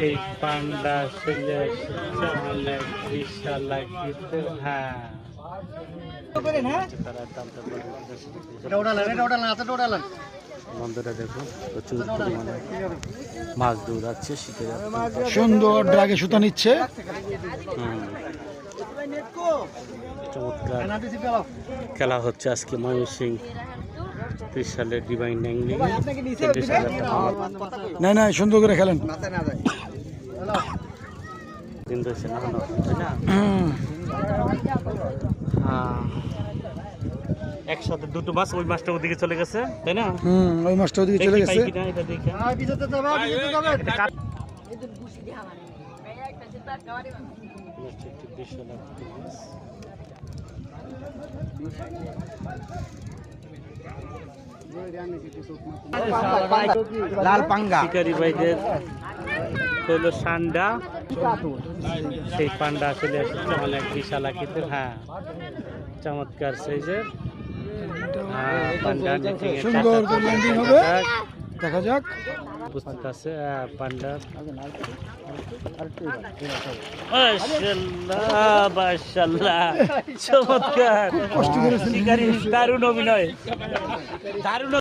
এই পান্ডা চলে এসেছে অনেক বিশাল লাগিতে। হ্যাঁ বন্ধুরা দেখো প্রচুর পরিমাণে মাছ দৌড়াচ্ছে শীতের। সুন্দর ড্রাগে সুতা নিচ্ছে। চমৎকার খেলা হচ্ছে আজকে ময়মনসিংহ 30 সালের ডিভাইন ন্যাংলি। 40,000 টাকা না না সুন্দর করে খেলেন। দিন ধরেছে না হলো, তাই না? একসাথে দুটো মাছ, ওই মাছটা ওদিকে চলে গেছে, তাই না? ওই মাছটা ওদিকে চলে গেছে। লাল পাঙ্গা শিকারি ভাইদের হলো সান্ডা। সেই পান্ডা চলে এসেছে অনেক বিশাল আকৃতির। হ্যাঁ চমৎকার সাইজের পান্ডা। সুন্দর করে ল্যান্ডিং হবে, দেখা যাক। উপস্থিত আছে পান্ডা। মাশাআল্লাহ মাশাআল্লাহ চমৎকার শিকারি, দারুণ অভিনয়, দারুণ।